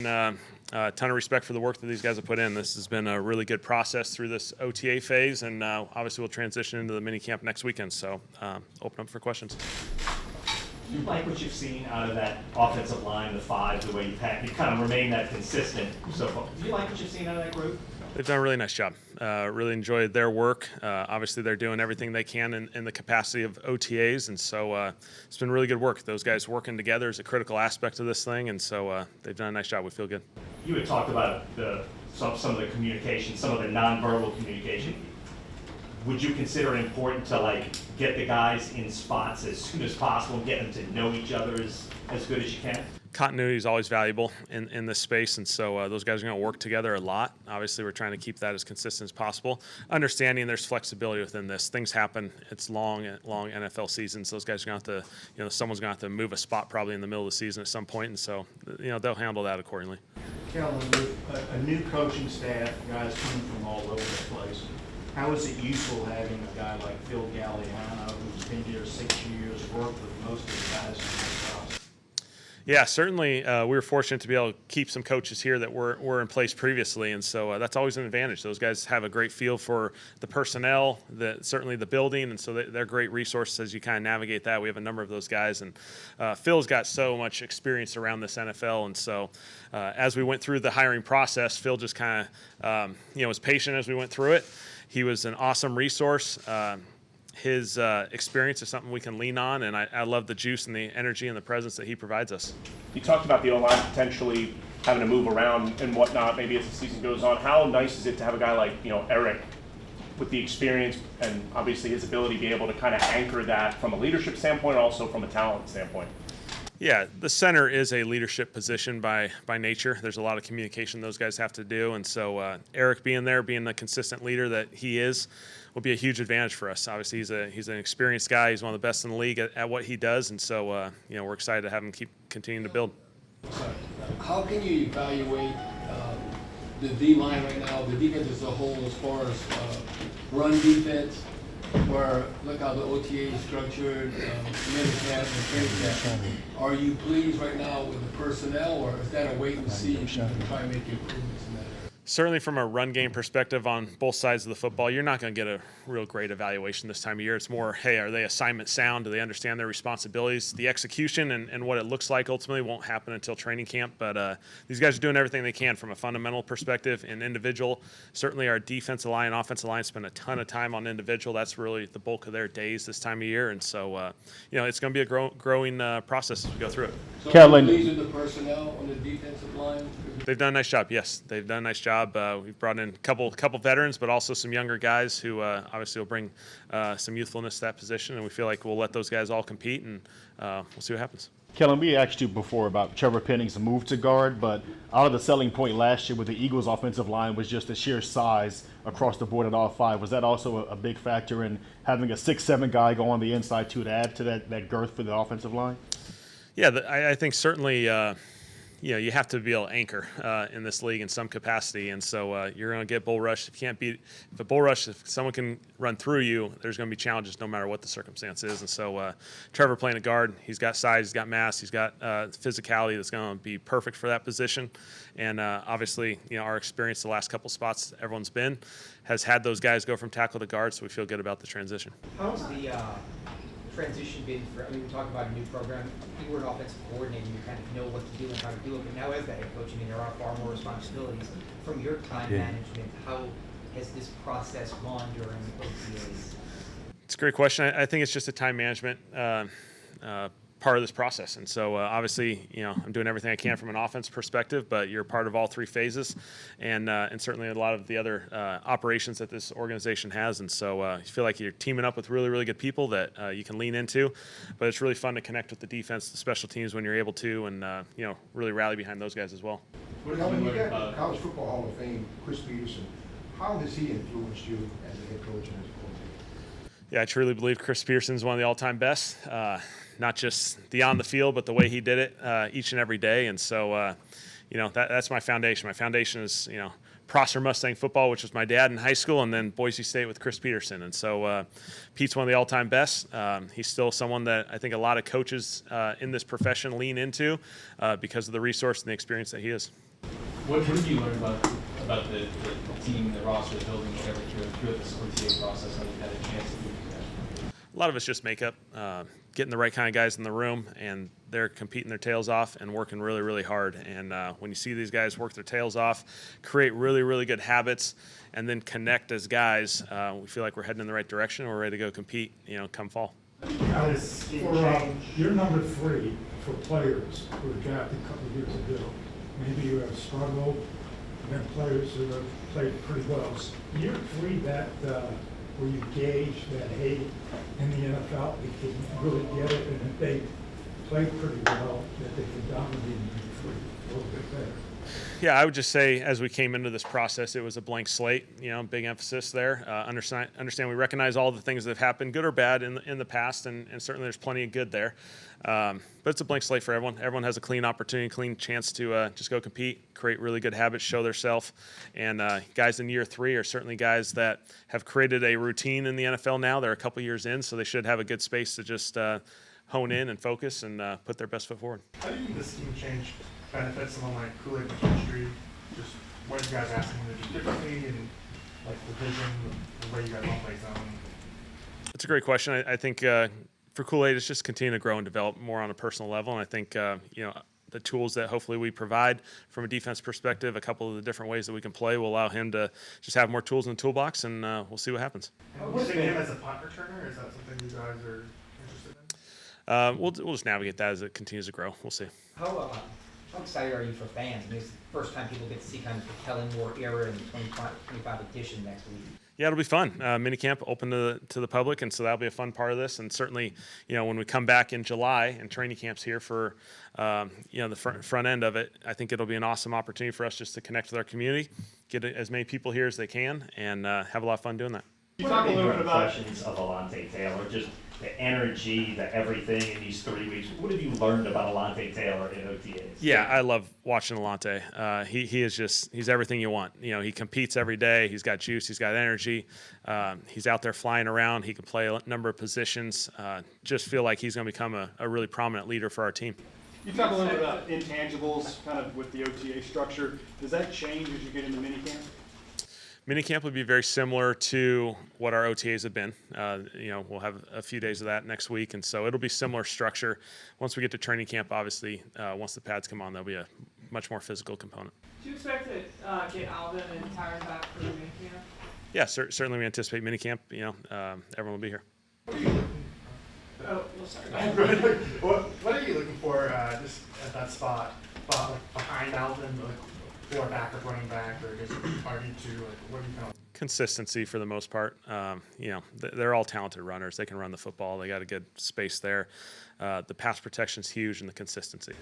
A ton of respect for the work that these guys have put in. This has been a really good process through this OTA phase, and obviously we'll transition into the mini camp next weekend. So open up for questions. Do you like what you've seen out of that offensive line, the five, the way you've kind of remained that consistent so far? Do you like what you've seen out of that group? They've done a really nice job. Really enjoyed their work. Obviously, they're doing everything they can in the capacity of OTAs, and so it's been really good work. Those guys working together is a critical aspect of this thing, and so they've done a nice job. We feel good. You had talked about some of the communication, some of the nonverbal communication. Would you consider it important to get the guys in spots as soon as possible and get them to know each other as good as you can? Continuity is always valuable in this space, and so those guys are going to work together a lot. Obviously, we're trying to keep that as consistent as possible. Understanding there's flexibility within this. Things happen. It's long NFL seasons. Those guys are going to have to, someone's going to have to move a spot probably in the middle of the season at some point, and so, they'll handle that accordingly. Kellen, with a new coaching staff, guys coming from all over the place, how is it useful having a guy like Phil Galliano, who's been here 6 years, worked with most of the guys in the house? Yeah, certainly we were fortunate to be able to keep some coaches here that were in place previously, and so that's always an advantage. Those guys have a great feel for the personnel, certainly the building, and so they're great resources as you kind of navigate that. We have a number of those guys, and Phil's got so much experience around this NFL, and so as we went through the hiring process, Phil just kind of was patient as we went through it. He was an awesome resource. His experience is something we can lean on, and I love the juice and the energy and the presence that he provides us. You talked about the O-line potentially having to move around and whatnot, maybe as the season goes on. How nice is it to have a guy like Eric with the experience and obviously his ability to be able to kind of anchor that from a leadership standpoint, also from a talent standpoint? Yeah, the center is a leadership position by nature. There's a lot of communication those guys have to do, and so Eric being there, being the consistent leader that he is, will be a huge advantage for us. Obviously, he's an experienced guy. He's one of the best in the league at what he does, and so we're excited to have him keep continuing to build. How can you evaluate the D-line right now, the defense as a whole, as far as run defense, where look how the OTA is structured, minicamp and training camp. Are you pleased right now with the personnel, or is that a wait and see if you can try and make improvements in that area? Certainly from a run game perspective on both sides of the football, you're not going to get a real great evaluation this time of year. It's more, hey, are they assignment sound? Do they understand their responsibilities? The execution and what it looks like ultimately won't happen until training camp, but these guys are doing everything they can from a fundamental perspective and individual. Certainly our defensive line, offensive line spend a ton of time on individual. That's really the bulk of their days this time of year, and so it's going to be a growing process as we go through it. So Kellen, are you pleased with the personnel on the defensive line? They've done a nice job. Yes, they've done a nice job. We've brought in a couple veterans, but also some younger guys who obviously will bring some youthfulness to that position, and we feel like we'll let those guys all compete, and we'll see what happens. Kellen, we asked you before about Trevor Penning's move to guard, but out of the selling point last year with the Eagles' offensive line was just the sheer size across the board at all five. Was that also a big factor in having a 6'7" guy go on the inside to add to that girth for the offensive line? Yeah, I think certainly you have to be able to anchor in this league in some capacity, and so you're going to get bull rush. If someone can run through you, there's going to be challenges no matter what the circumstance is. And so Trevor playing a guard, he's got size, he's got mass, he's got physicality that's going to be perfect for that position. And obviously, our experience the last couple spots everyone's been has had those guys go from tackle to guard, so we feel good about the transition. How's the transition been we talked about a new program. You were an offensive coordinator, you kind of know what to do and how to do it, but now as the head coach, there are far more responsibilities. From your time management, how has this process gone during OTAs? It's a great question. I think it's just a time management part of this process. And so obviously, I'm doing everything I can from an offense perspective, but you're part of all three phases and certainly a lot of the other operations that this organization has. And so you feel like you're teaming up with really, really good people that you can lean into, but it's really fun to connect with the defense, the special teams when you're able to, and really rally behind those guys as well. When you get College Football Hall of Fame, Chris Peterson, how has he influenced you as a head coach and as a coach? Yeah, I truly believe Chris Peterson is one of the all-time best. Not just the on the field, but the way he did it each and every day. And so, that's my foundation. My foundation is, Prosser Mustang football, which was my dad in high school, and then Boise State with Chris Peterson. And so Pete's one of the all-time best. He's still someone that I think a lot of coaches in this profession lean into because of the resource and the experience that he is. What have you learned about the team, the roster, the building, whatever, through this OTA process, and you've had a chance to do that? A lot of it's just makeup, getting the right kind of guys in the room, and they're competing their tails off and working really, really hard. And when you see these guys work their tails off, create really, really good habits, and then connect as guys, we feel like we're heading in the right direction. We're ready to go compete, come fall. You're number 3 for players who were drafted a couple of years ago. Maybe you have struggled, you have players who have played pretty well. Year 3, that where you gauge that, hey, in the NFL, they can really get it, and if they play pretty well, that they can dominate in year 3 a little bit better. Yeah, I would just say as we came into this process, it was a blank slate. Big emphasis there. Understand we recognize all the things that have happened, good or bad, in the past, and certainly there's plenty of good there. But it's a blank slate for everyone. Everyone has a clean opportunity, clean chance to just go compete, create really good habits, show themselves. And guys in year 3 are certainly guys that have created a routine in the NFL now. They're a couple years in, so they should have a good space to just hone in and focus and put their best foot forward. How do you think this scheme change benefits someone like Kool-Aid and Chemistry? Just what are you guys asking them to do differently, and like the vision, the way you guys all play zone? It's a great question. I think for Kool-Aid, it's just continue to grow and develop more on a personal level. And I think the tools that hopefully we provide from a defense perspective, a couple of the different ways that we can play, will allow him to just have more tools in the toolbox, and we'll see what happens. And using him as a punt returner, is that something you guys are interested in? We'll just navigate that as it continues to grow. We'll see. How excited are you for fans? I mean, it's the first time people get to see kind of the Kellen Moore era in the 25 edition next week. Yeah, it'll be fun. Minicamp open to the public, and so that'll be a fun part of this. And certainly, when we come back in July and training camp's here for, the front end of it, I think it'll be an awesome opportunity for us just to connect with our community, get as many people here as they can, and have a lot of fun doing that. You talk a little bit about impressions of Alontae Taylor, just the energy, the everything in these 3 weeks. What have you learned about Alontae Taylor in OTAs? Yeah, I love watching Alontae. He is he's everything you want. He competes every day. He's got juice. He's got energy. He's out there flying around. He can play a number of positions. Just feel like he's going to become a really prominent leader for our team. You talk a little bit about intangibles, kind of with the OTA structure. Does that change as you get into minicamp? Minicamp would be very similar to what our OTAs have been. We'll have a few days of that next week, and so it'll be similar structure. Once we get to training camp, obviously, once the pads come on, there'll be a much more physical component. Do you expect to get Alvin and Tyron back for minicamp? Yeah, certainly we anticipate minicamp. Everyone will be here. Oh, well, sorry. What are you looking for just at that spot, like behind Alvin, like for backup running back, or just RB2? Like, what do you kind of? Consistency for the most part. They're all talented runners. They can run the football. They got a good space there. The pass protection's huge, and the consistency.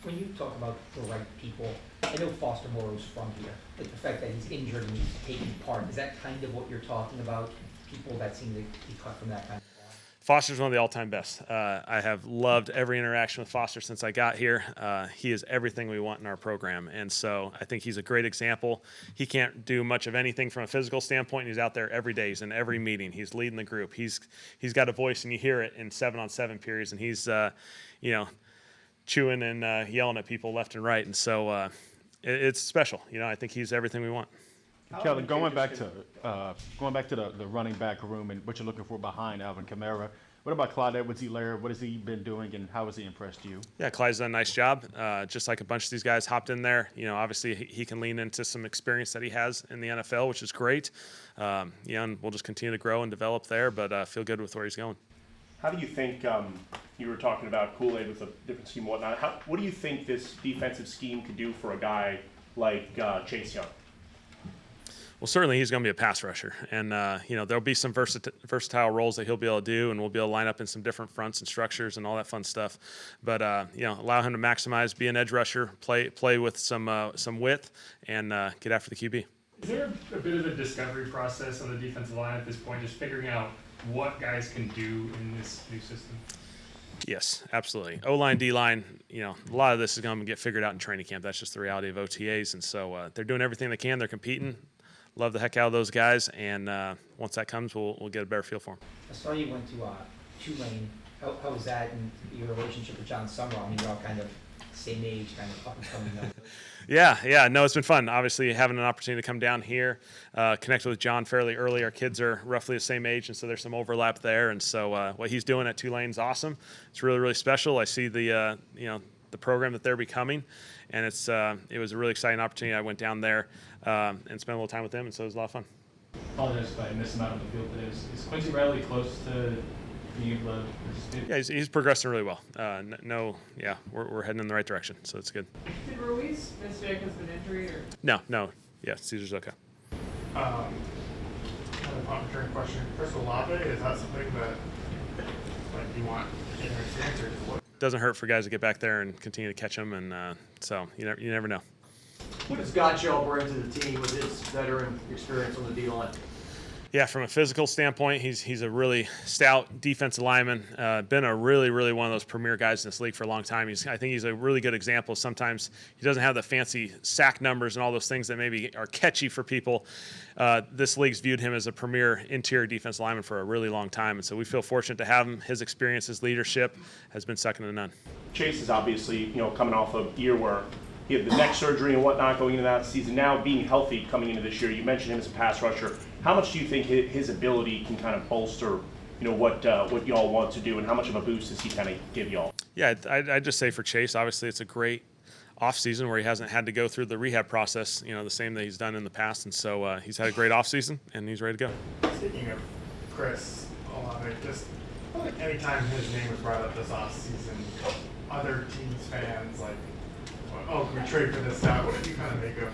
When you talk about the right people, I know Foster Moreau's from here. Like the fact that he's injured and he's taking part, is that kind of what you're talking about? People that seem to be cut from that kind of. Foster's one of the all-time best. I have loved every interaction with Foster since I got here. He is everything we want in our program, and so I think he's a great example. He can't do much of anything from a physical standpoint. He's out there every day. He's in every meeting. He's leading the group. He's got a voice, and you hear it in 7-on-7 periods, and he's chewing and yelling at people left and right, and so it's special. I think he's everything we want. Kellen, going back to the running back room and what you're looking for behind Alvin Kamara, what about Clyde Edwards-Helaire? What has he been doing, and how has he impressed you? Yeah, Clyde's done a nice job. Just like a bunch of these guys hopped in there. Obviously he can lean into some experience that he has in the NFL, which is great. And we'll just continue to grow and develop there, but feel good with where he's going. How do you think, you were talking about Kool-Aid with a different scheme and whatnot, what do you think this defensive scheme could do for a guy like Chase Young? Well, certainly he's going to be a pass rusher, and there'll be some versatile roles that he'll be able to do, and we'll be able to line up in some different fronts and structures and all that fun stuff. But allow him to maximize, be an edge rusher, play with some width, and get after the QB. Is there a bit of a discovery process on the defensive line at this point, just figuring out what guys can do in this new system? Yes, absolutely. O-line, D-line, a lot of this is going to get figured out in training camp. That's just the reality of OTAs, and so they're doing everything they can. They're competing. Love the heck out of those guys, and once that comes, we'll get a better feel for them. I saw you went to Tulane. How was that, and your relationship with John Summerall? I mean, you're all kind of same age, kind of up and coming young coach? Yeah, no, it's been fun. Obviously, having an opportunity to come down here, connect with John fairly early. Our kids are roughly the same age, and so there's some overlap there. And so what he's doing at Tulane's awesome. It's really, really special. I see the the program that they're becoming, and it was a really exciting opportunity. I went down there and spent a little time with them, and so it was a lot of fun. Apologize if I missed him out on the field today. Is Quincy Riley close to being able to participate? Yeah, he's progressing really well. We're heading in the right direction, so it's good. Did Ruiz miss because of an injury or? No, yeah, Caesar's okay. Kind of a return question. Chris Olave, is that something that like you want in your experience, or just what? Doesn't hurt for guys to get back there and continue to catch them, and so you never know. What does Godshall bring to the team with his veteran experience on the D-line? Yeah, from a physical standpoint, he's a really stout defensive lineman. Been a really one of those premier guys in this league for a long time. I think he's a really good example. Sometimes he doesn't have the fancy sack numbers and all those things that maybe are catchy for people. This league's viewed him as a premier interior defensive lineman for a really long time, and so we feel fortunate to have him. His experience, his leadership has been second to none. Chase is obviously, coming off a year where he had the neck surgery and whatnot going into that season. Now being healthy coming into this year, you mentioned him as a pass rusher. How much do you think his ability can kind of bolster, what y'all want to do, and how much of a boost does he kind of give y'all? Yeah, I'd just say for Chase, obviously it's a great offseason where he hasn't had to go through the rehab process, the same that he's done in the past, and so he's had a great offseason, and he's ready to go. Speaking of Chris Olave, just like anytime his name was brought up this offseason, other teams fans like, oh, can we trade for this guy? What did you kind of make of that?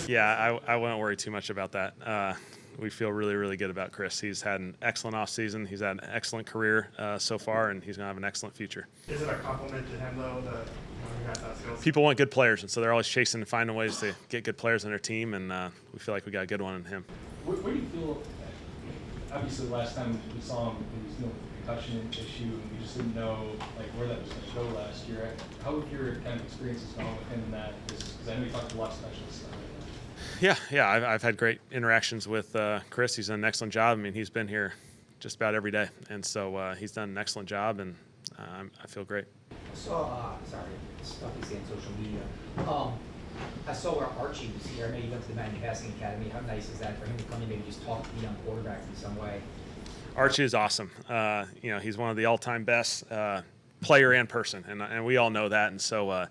Yeah, I wouldn't worry too much about that. We feel really good about Chris. He's had an excellent offseason. He's had an excellent career so far, and he's going to have an excellent future. Is it a compliment to him, though, that he got that skills? People want good players, and so they're always chasing and finding ways to get good players on their team, and we feel like we got a good one in him. Where do you feel, obviously last time we saw him, he was dealing with a concussion issue, and we just didn't know where that was going to go last year. How have your kind of experiences gone with him in that? Because I know you talked to a lot of specialists. Yeah, I've had great interactions with Chris. He's done an excellent job. I mean, he's been here just about every day, and so he's done an excellent job, and I feel great. I saw, stuff you see on social media. I saw where Archie was here. I know you went to the Manning Passing Academy. How nice is that for him to come in and maybe just talk to the young quarterbacks in some way? Archie is awesome. He's one of the all-time best player and person, and we all know that, and so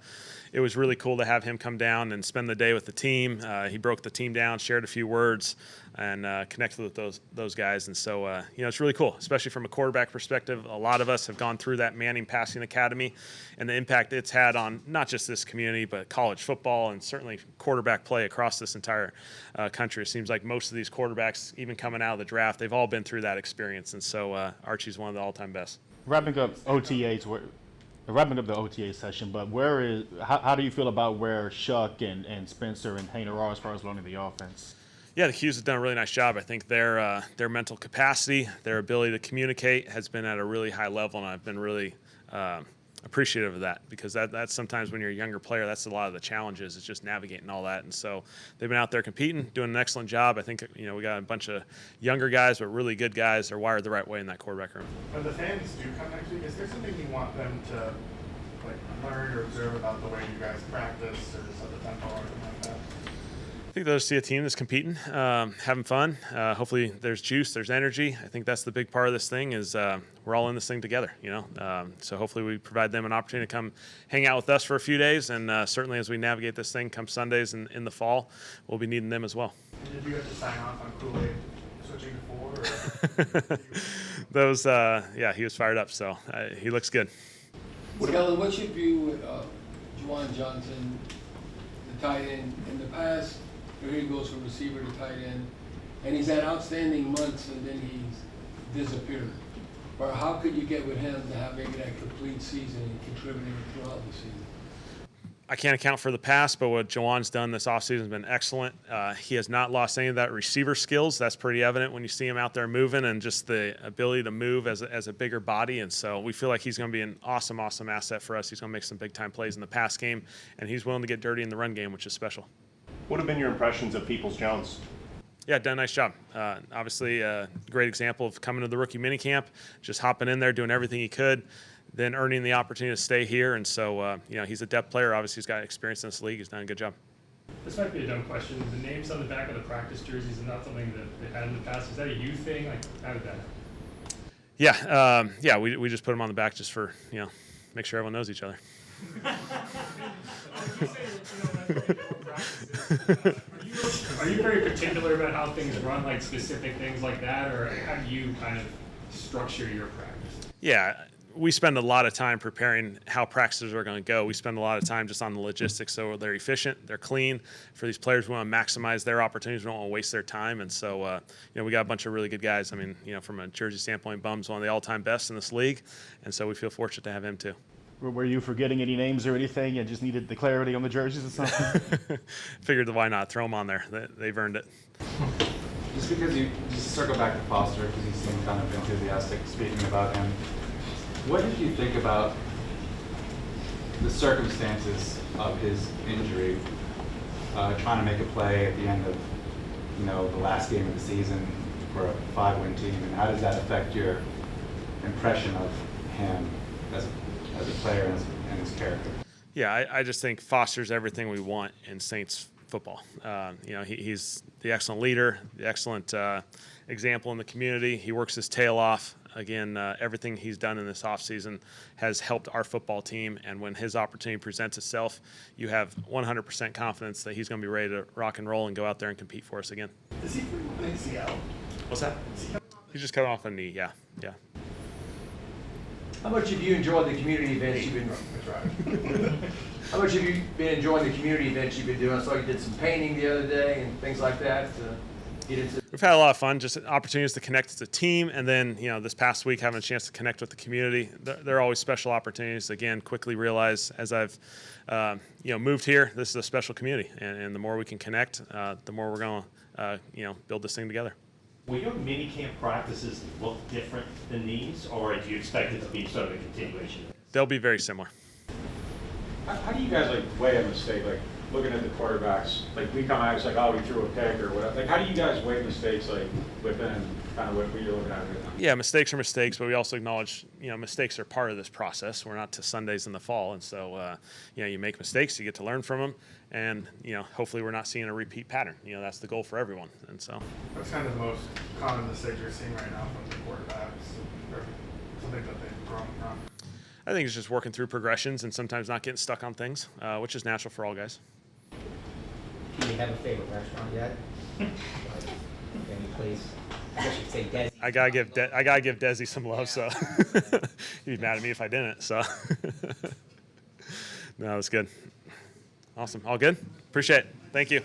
it was really cool to have him come down and spend the day with the team. He broke the team down, shared a few words, and connected with those guys. And so, it's really cool, especially from a quarterback perspective. A lot of us have gone through that Manning Passing Academy and the impact it's had on not just this community, but college football and certainly quarterback play across this entire country. It seems like most of these quarterbacks, even coming out of the draft, they've all been through that experience. And so Archie's one of the all-time best. Wrapping up the OTA session, but how do you feel about where Shuck and Spencer and Hayner are as far as learning the offense? Yeah, the Qs have done a really nice job. I think their mental capacity, their ability to communicate has been at a really high level, and I've been really appreciative of that, because that's sometimes when you're a younger player, that's a lot of the challenges, is just navigating all that. And so they've been out there competing, doing an excellent job. I think we got a bunch of younger guys, but really good guys. They're wired the right way in that quarterback room. When the fans do come next week, is there something you want them to learn or observe about the way you guys practice or set the tempo or anything like that? I think they'll see a team that's competing, having fun. Hopefully there's juice, there's energy. I think that's the big part of this thing, is we're all in this thing together, So hopefully we provide them an opportunity to come hang out with us for a few days. And certainly as we navigate this thing come Sundays in the fall, we'll be needing them as well. Did you have to sign off on Kool-Aid switching to 4? Or? He was fired up, so he looks good. Kellen, what's your view with Juwan Johnson, the tight end? In the past, here he goes from receiver to tight end, and he's had outstanding months, and then he's disappeared. Or how could you get with him to have maybe that complete season and contributing throughout the season? I can't account for the past, but what Juwan's done this offseason has been excellent. He has not lost any of that receiver skills. That's pretty evident when you see him out there moving, and just the ability to move as a bigger body. And so we feel like he's going to be an awesome asset for us. He's going to make some big-time plays in the pass game, and he's willing to get dirty in the run game, which is special. What have been your impressions of Peoples-Jones? Yeah, done a nice job. Obviously, a great example of coming to the rookie minicamp, just hopping in there, doing everything he could. then earning the opportunity to stay here. And so, he's a depth player. Obviously, he's got experience in this league. He's done a good job. This might be a dumb question. The names on the back of the practice jerseys is not something that they've had in the past. Is that a you thing? Like, how did that happen? Yeah, we just put them on the back just for, make sure everyone knows each other. Are you very particular about how things run, like specific things like that, or how do you kind of structure your practice? Yeah, we spend a lot of time preparing how practices are going to go. We spend a lot of time just on the logistics, so they're efficient, they're clean. For these players, we want to maximize their opportunities. We don't want to waste their time. And so, we got a bunch of really good guys. I mean, from a jersey standpoint, Bum's one of the all-time best in this league, and so we feel fortunate to have him too. Were you forgetting any names or anything and just needed the clarity on the jerseys or something? Figured why not throw them on there. They've earned it. Just because you just circle back to Foster, because you seem kind of enthusiastic speaking about him. What did you think about the circumstances of his injury, trying to make a play at the end of the last game of the season for a 5-win team, and how does that affect your impression of him as a player and his character? Yeah, I just think Foster's everything we want in Saints football. He's the excellent leader, the excellent example in the community. He works his tail off. Again, everything he's done in this offseason has helped our football team, and when his opportunity presents itself, you have 100% confidence that he's going to be ready to rock and roll and go out there and compete for us again. Is he from ACL? What's that? He just cut off a knee, yeah. How much have you enjoyed the community events you've been? How much have you been enjoying the community events you've been doing? I saw you did some painting the other day and things like that. We've had a lot of fun, just opportunities to connect as a team, and then this past week having a chance to connect with the community. They're always special opportunities. Again, quickly realize as I've moved here, this is a special community, and the more we can connect, the more we're going to build this thing together. Will your mini camp practices look different than these, or do you expect it to be sort of a continuation? They'll be very similar. How do you guys weigh a mistake? Looking at the quarterbacks, we come out, it's we threw a pick or whatever. How do you guys weigh mistakes within kind of what you're looking at right now? Yeah, mistakes are mistakes, but we also acknowledge mistakes are part of this process. We're not to Sundays in the fall, and so you make mistakes, you get to learn from them, and hopefully we're not seeing a repeat pattern. That's the goal for everyone, and so. What's kind of the most common mistakes you're seeing right now from the quarterbacks, or something that they've grown from? I think it's just working through progressions and sometimes not getting stuck on things, which is natural for all guys. Do you have a favorite restaurant yet? Any place? I guess you'd say Desi. I gotta give Desi some love, so he'd be mad at me if I didn't. So no, it's good. Awesome. All good. Appreciate it. Thank you.